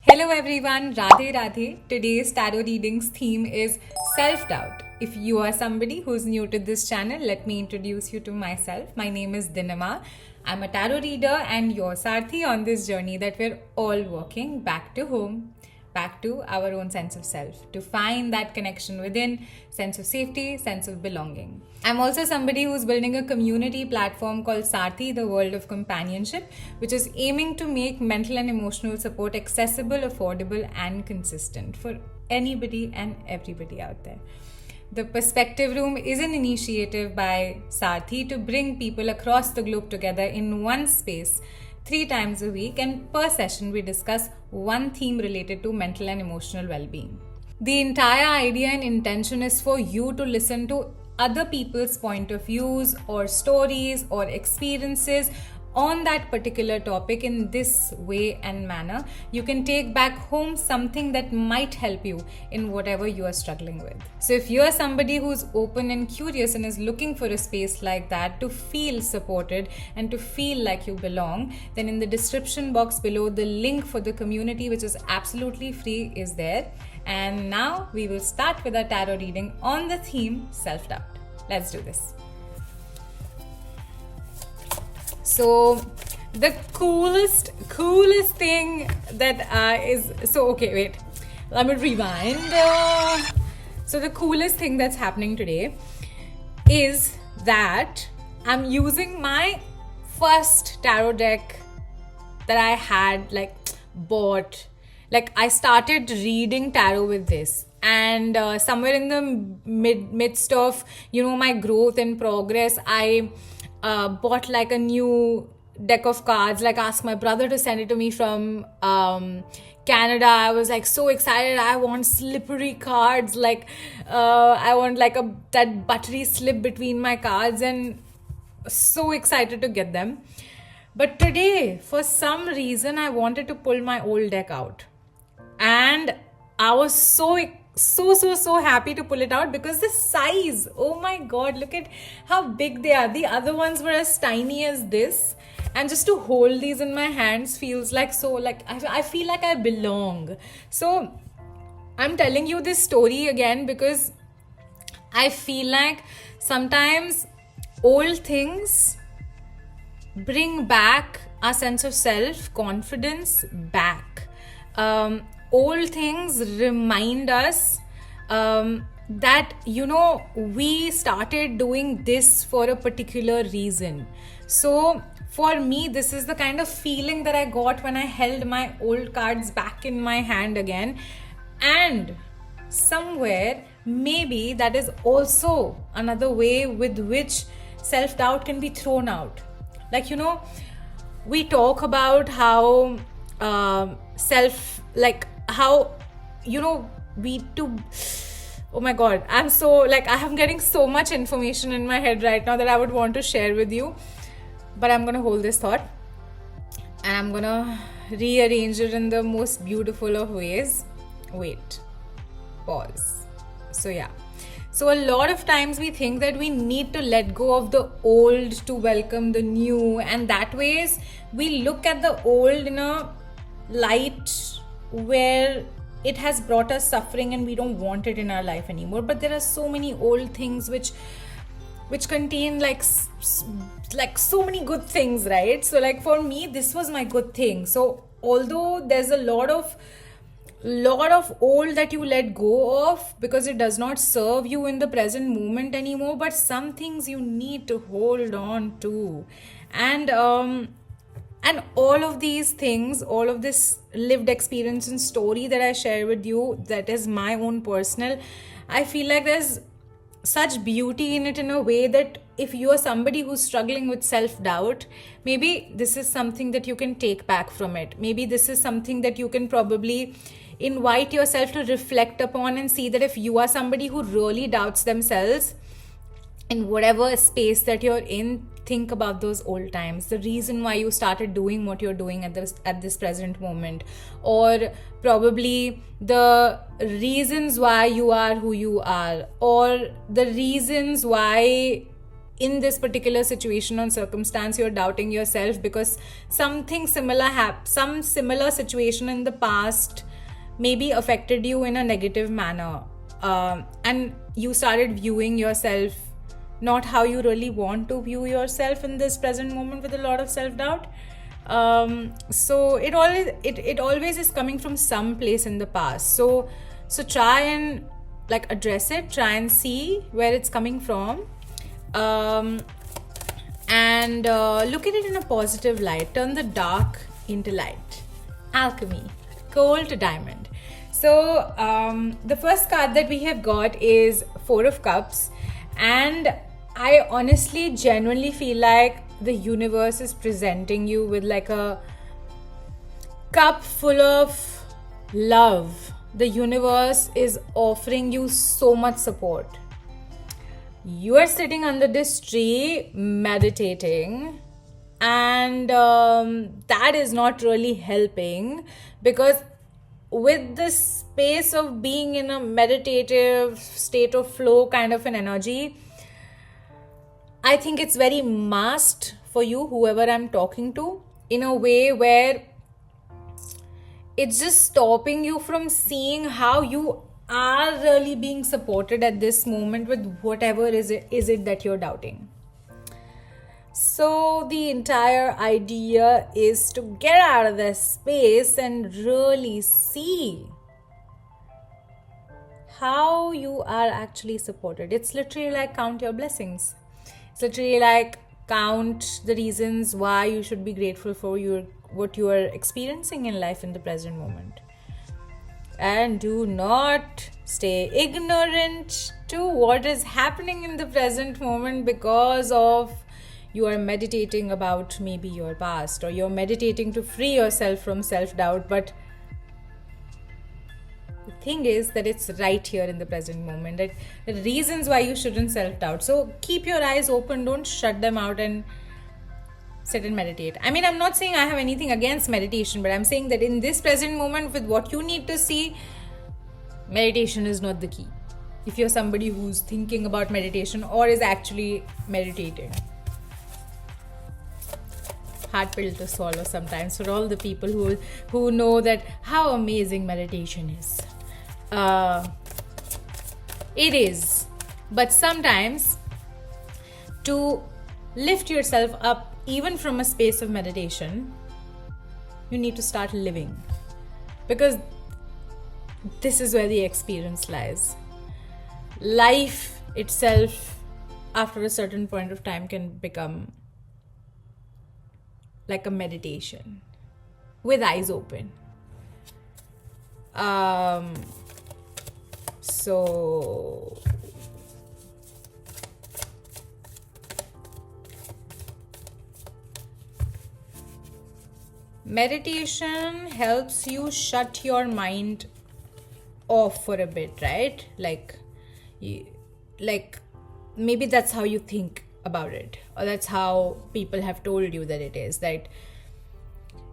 Hello everyone, Radhe Radhe. Today's tarot readings theme is self-doubt. If you are somebody who's new to this channel, let me introduce you to myself. My name is Dinama. I'm a tarot reader and your Sarthi on this journey that we're all walking back to home, back to our own sense of self, to find that connection within, sense of safety, sense of belonging. I'm also somebody who's building a community platform called Sarthi, the World of Companionship, which is aiming to make mental and emotional support accessible, affordable, and consistent for anybody and everybody out there. The Perspective Room is an initiative by Sarthi to bring people across the globe together in one space 3 times a week, and per session we discuss one theme related to mental and emotional well-being. The entire idea and intention is for you to listen to other people's point of views or stories or experiences on that particular topic in this way and manner. You can take back home something that might help you in whatever you are struggling with. So if you are somebody who's open and curious and is looking for a space like that to feel supported and to feel like you belong, then in the description box below, the link for the community, which is absolutely free, is there. And now we will start with our tarot reading on the theme self-doubt. Let's do this. So the coolest thing that is, so okay, wait, let me rewind. So the coolest thing that's happening today is that I'm using my first tarot deck that I had bought. I started reading tarot with this, and somewhere in the midst of my growth and progress, I bought a new deck of cards. Asked my brother to send it to me from Canada. I was so excited. I want slippery cards. I want that buttery slip between my cards, and so excited to get them. But today, for some reason, I wanted to pull my old deck out, and I was so happy to pull it out because the size, oh my god, look at how big they are. The other ones were as tiny as this, and just to hold these in my hands feels I feel like I belong. So I'm telling you this story again because I feel like sometimes old things bring back our sense of self-confidence back. Old things remind us that we started doing this for a particular reason. So for me, this is the kind of feeling that I got when I held my old cards back in my hand again. And somewhere, maybe that is also another way with which self-doubt can be thrown out. We talk about how oh my god, I'm so I'm getting so much information in my head right now that I would want to share with you, but I'm gonna hold this thought and I'm gonna rearrange it in the most beautiful of ways. Wait, pause. So a lot of times we think that we need to let go of the old to welcome the new, and that ways we look at the old in a light where it has brought us suffering and we don't want it in our life anymore. But there are so many old things which contain so many good things, right? So for me, this was my good thing. So although there's a lot of old that you let go of because it does not serve you in the present moment anymore, but some things you need to hold on to. And all of these things, all of this lived experience and story that I share with you, that is my own personal, I feel like there's such beauty in it in a way that if you are somebody who's struggling with self-doubt, maybe this is something that you can take back from it. Maybe this is something that you can probably invite yourself to reflect upon and see that if you are somebody who really doubts themselves in whatever space that you're in, think about those old times, the reason why you started doing what you're doing at this present moment, or probably the reasons why you are who you are, or the reasons why in this particular situation or circumstance you're doubting yourself because some similar situation in the past maybe affected you in a negative manner, and you started viewing yourself not how you really want to view yourself in this present moment with a lot of self-doubt. So it always is coming from some place in the past. So try and like address it, try and see where it's coming from, and look at it in a positive light. Turn the dark into light. Alchemy, coal to diamond. So the first card that we have got is Four of Cups, and I honestly genuinely feel like the universe is presenting you with like a cup full of love. The universe is offering you so much support. You are sitting under this tree meditating, and that is not really helping, because with the space of being in a meditative state of flow kind of an energy, I think it's very masked for you, whoever I'm talking to, in a way where it's just stopping you from seeing how you are really being supported at this moment with whatever is it that you're doubting. So the entire idea is to get out of this space and really see how you are actually supported. It's literally like count your blessings. It's literally like count the reasons why you should be grateful for what you are experiencing in life in the present moment. And do not stay ignorant to what is happening in the present moment because of you are meditating about maybe your past, or you're meditating to free yourself from self-doubt. But the thing is that it's right here in the present moment, that the reasons why you shouldn't self-doubt. So keep your eyes open, don't shut them out, and sit and meditate. I mean, I'm not saying I have anything against meditation, but I'm saying that in this present moment with what you need to see, meditation is not the key. If you're somebody who's thinking about meditation or is actually meditating. Hard pill to swallow sometimes for all the people who know that how amazing meditation is. It is. But sometimes to lift yourself up even from a space of meditation, you need to start living, because this is where the experience lies. Life itself, after a certain point of time, can become like a meditation with eyes open. So meditation helps you shut your mind off for a bit, right? Like maybe that's how you think about it, or that's how people have told you that it is, that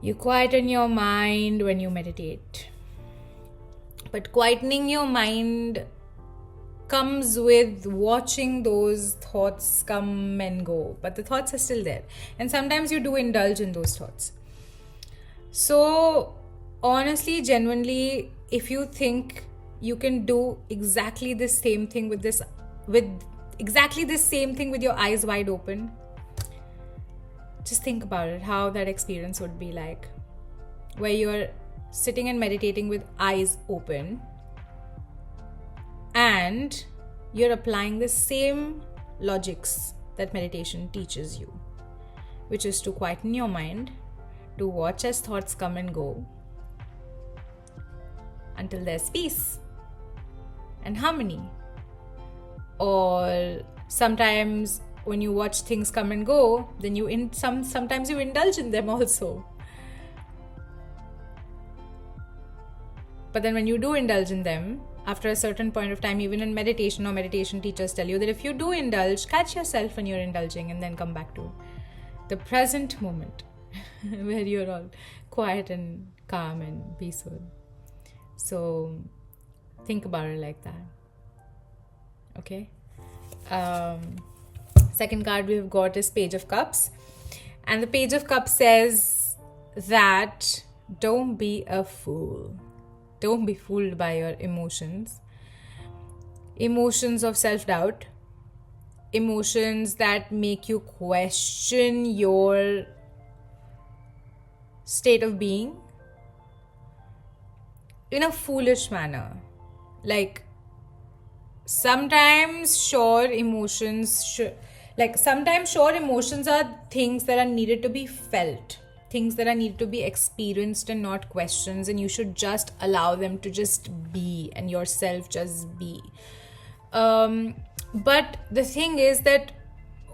you quieten your mind when you meditate. But quietening your mind comes with watching those thoughts come and go, but the thoughts are still there, and sometimes you do indulge in those thoughts. So honestly, genuinely, if you think you can do exactly the same thing with exactly the same thing with your eyes wide open, just think about it, how that experience would be like, where you're sitting and meditating with eyes open, and you're applying the same logics that meditation teaches you, which is to quieten your mind, to watch as thoughts come and go until there's peace and harmony. Or sometimes when you watch things come and go, then sometimes you indulge in them also. But then when you do indulge in them, after a certain point of time, even in meditation, or meditation teachers tell you that if you do indulge, catch yourself when you're indulging, and then come back to the present moment where you're all quiet and calm and peaceful. So think about it like that. Okay? Second card we've got is Page of Cups. And the Page of Cups says that don't be a fool. Don't be fooled by your emotions. Emotions of self-doubt. Emotions that make you question your state of being in a foolish manner. Like, sometimes sure emotions are things that are needed to be felt, things that are needed to be experienced and not questions, and you should just allow them to just be and yourself just be. But the thing is that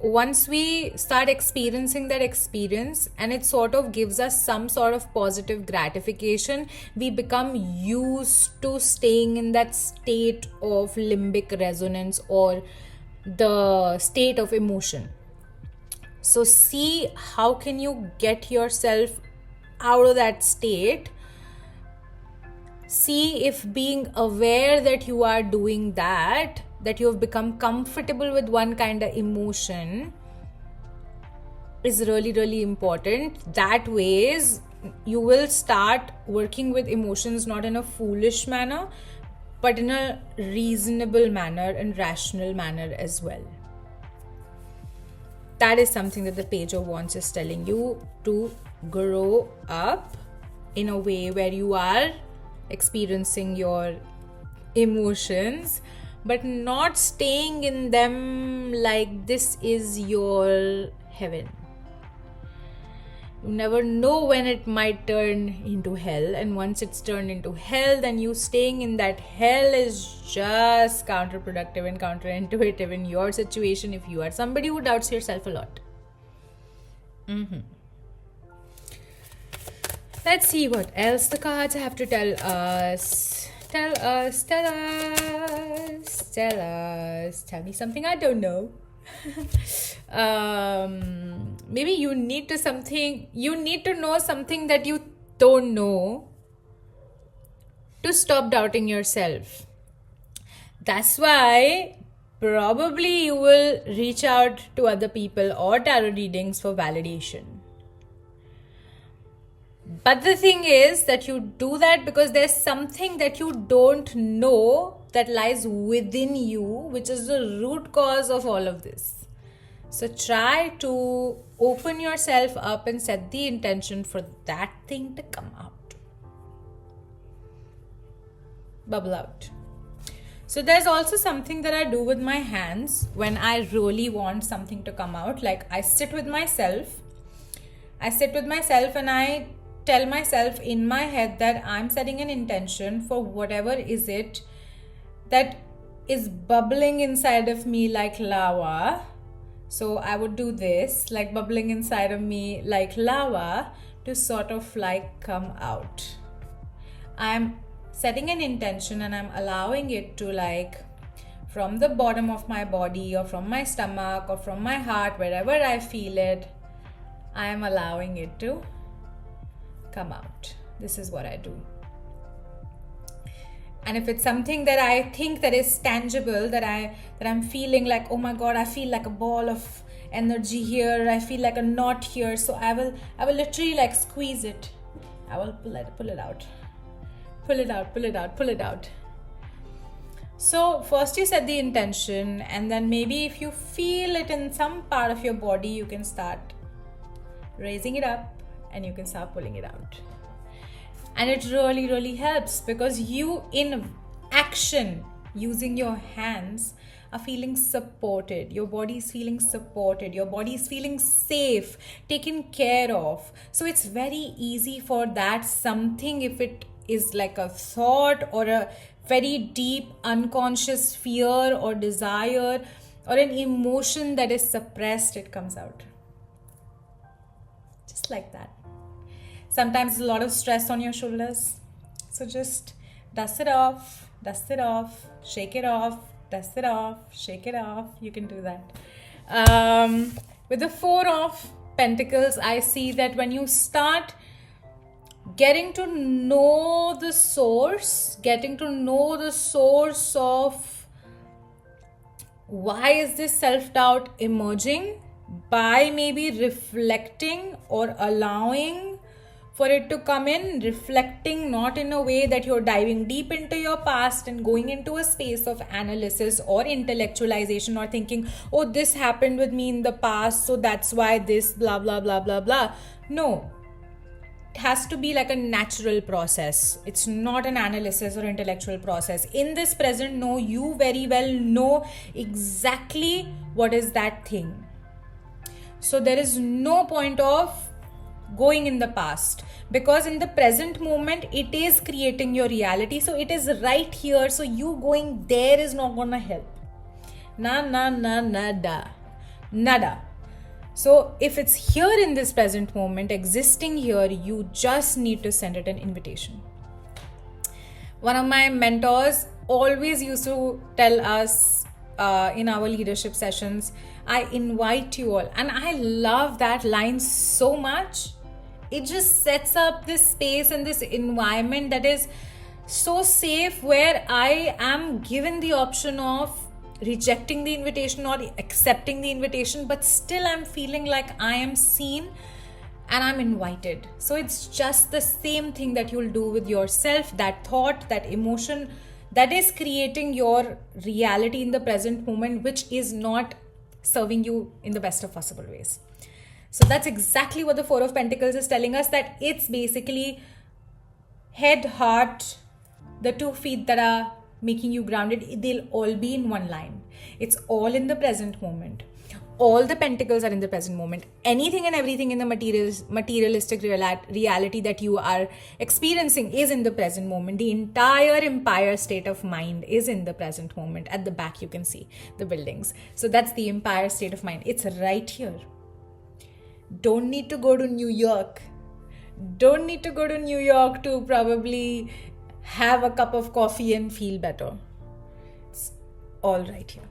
once we start experiencing that experience and it sort of gives us some sort of positive gratification, we become used to staying in that state of limbic resonance or the state of emotion. So see how can you get yourself out of that state. See if being aware that you are doing that you have become comfortable with one kind of emotion is really, really important. That ways you will start working with emotions not in a foolish manner, but in a reasonable manner and rational manner as well. That is something that the Page of Wands is telling you, to grow up in a way where you are experiencing your emotions but not staying in them like this is your heaven. You never know when it might turn into hell, and once it's turned into hell, then you staying in that hell is just counterproductive and counterintuitive in your situation if you are somebody who doubts yourself a lot. Let's see what else the cards have to tell us. Tell me something I don't know. Maybe you need to know something that you don't know to stop doubting yourself. That's why probably you will reach out to other people or tarot readings for validation. But the thing is that you do that because there's something that you don't know that lies within you, which is the root cause of all of this. So try to open yourself up and set the intention for that thing to come out. Bubble out. So there's also something that I do with my hands when I really want something to come out. Like I sit with myself and I tell myself in my head that I'm setting an intention for whatever is it that is bubbling inside of me like lava. So I would do this, like bubbling inside of me like lava, to sort of like come out. I'm setting an intention and I'm allowing it to, like, from the bottom of my body or from my stomach or from my heart, wherever I feel it, I am allowing it to come out. This is what I do. And if it's something that I think that is tangible, that I'm feeling like, oh my god, I feel like a ball of energy here, I feel like a knot here, so I will literally like squeeze it. I will pull it out. So first you set the intention, and then maybe if you feel it in some part of your body, you can start raising it up and you can start pulling it out. And it really, really helps because you, in action, using your hands, are feeling supported. Your body is feeling supported. Your body is feeling safe, taken care of. So it's very easy for that something, if it is like a thought or a very deep unconscious fear or desire or an emotion that is suppressed, it comes out. Just like that. Sometimes there's a lot of stress on your shoulders. So just dust it off, shake it off, dust it off, shake it off. You can do that. With the Four of Pentacles, I see that when you start getting to know the source of Why is this self-doubt emerging? By maybe reflecting or allowing for it to come in, reflecting not in a way that you're diving deep into your past and going into a space of analysis or intellectualization or thinking, oh, this happened with me in the past, so that's why this, blah, blah, blah, blah, blah. No, it has to be like a natural process. It's not an analysis or intellectual process. In this present, no, you very well know exactly what is that thing. So there is no point of going in the past, because in the present moment it is creating your reality. So it is right here. So you going there is not gonna help. Nada. So if it's here in this present moment, existing here, you just need to send it an invitation. One of my mentors always used to tell us in our leadership sessions, I invite you all. And I love that line so much. It just sets up this space and this environment that is so safe, where I am given the option of rejecting the invitation or accepting the invitation, but still I'm feeling like I am seen and I'm invited. So it's just the same thing that you'll do with yourself, that thought, that emotion that is creating your reality in the present moment, which is not serving you in the best of possible ways. So that's exactly what the Four of Pentacles is telling us, that it's basically head, heart, the 2 feet that are making you grounded, they'll all be in one line. It's all in the present moment. All the pentacles are in the present moment. Anything and everything in the materialistic reality that you are experiencing is in the present moment. The entire empire state of mind is in the present moment. At the back you can see the buildings. So that's the empire state of mind. It's right here. Don't need to go to New York. Don't need to go to New York to probably have a cup of coffee and feel better. It's all right here.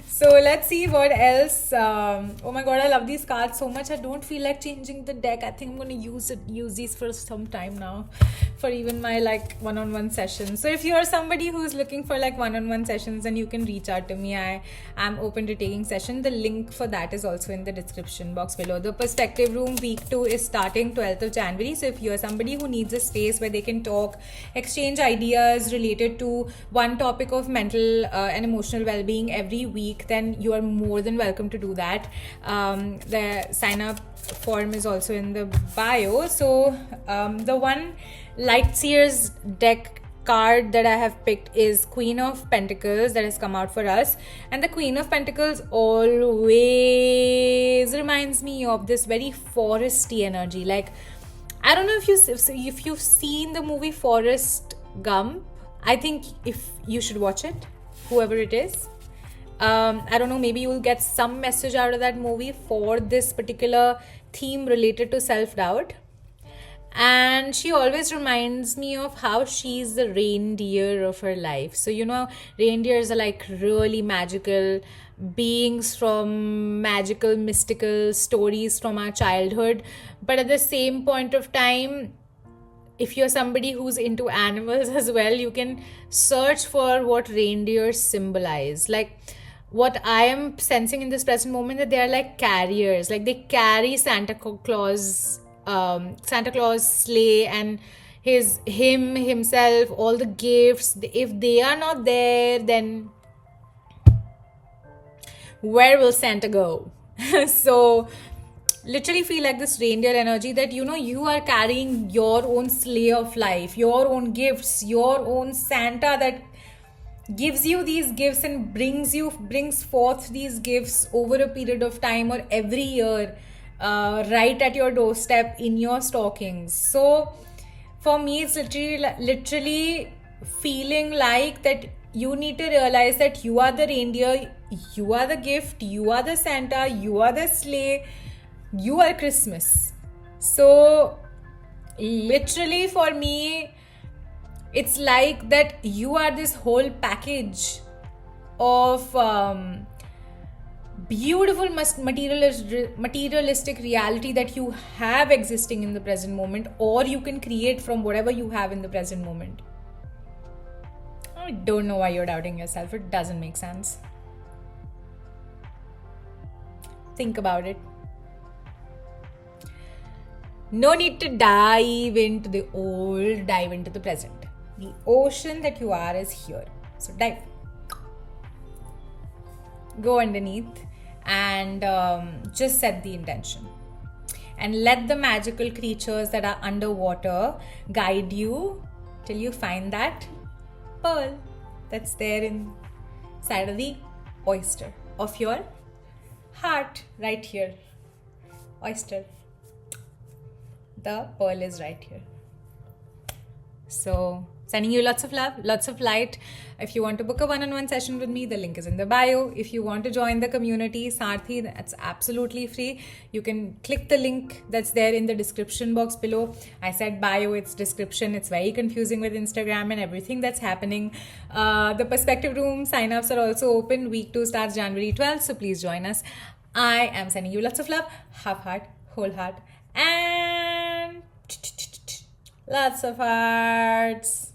So let's see what else. Oh my god, I love these cards so much. I don't feel like changing the deck. I think I'm going to use these for some time now, for even my like one-on-one sessions. So if you're somebody who's looking for like one-on-one sessions, then you can reach out to me. I am open to taking session. The link for that is also in the description box below. The Perspective Room week 2 is starting 12th of January. So if you're somebody who needs a space where they can talk, exchange ideas related to one topic of mental and emotional well-being every week, then you are more than welcome to do that. The sign up form is also in the bio. So the one Lightseers deck card that I have picked is Queen of Pentacles, that has come out for us. And the Queen of Pentacles always reminds me of this very foresty energy. Like, I don't know if you've seen the movie Forrest Gump. I think if you should watch it, whoever it is. I don't know, maybe you will get some message out of that movie for this particular theme related to self-doubt. And she always reminds me of how she's the reindeer of her life. So, you know, reindeers are like really magical beings from magical, mystical stories from our childhood. But at the same point of time, if you're somebody who's into animals as well, you can search for what reindeers symbolize. Like, what I am sensing in this present moment, that they are like carriers. Like, they carry Santa Claus sleigh and himself, all the gifts. If they are not there, then where will Santa go? So literally feel like this reindeer energy, that you know, you are carrying your own sleigh of life, your own gifts, your own Santa that gives you these gifts and brings forth these gifts over a period of time or every year, right at your doorstep in your stockings. So for me, it's literally feeling like that you need to realize that you are the reindeer, you are the gift, you are the Santa, you are the sleigh, you are Christmas. So literally for me, it's like that you are this whole package of beautiful materialistic reality that you have existing in the present moment, or you can create from whatever you have in the present moment. I don't know why you're doubting yourself. It doesn't make sense. Think about it. No need to dive into the old, dive into the present. The ocean that you are is here. So dive. Go underneath and just set the intention. And let the magical creatures that are underwater guide you till you find that pearl that's there inside of the oyster of your heart, right here. Oyster. The pearl is right here. So, sending you lots of love, lots of light. If you want to book a one-on-one session with me, the link is in the bio. If you want to join the community, Sarthi, that's absolutely free. You can click the link that's there in the description box below. I said bio, it's description. It's very confusing with Instagram and everything that's happening. The Perspective Room sign-ups are also open. Week 2 starts January 12th, so please join us. I am sending you lots of love, half heart, whole heart, and lots of hearts.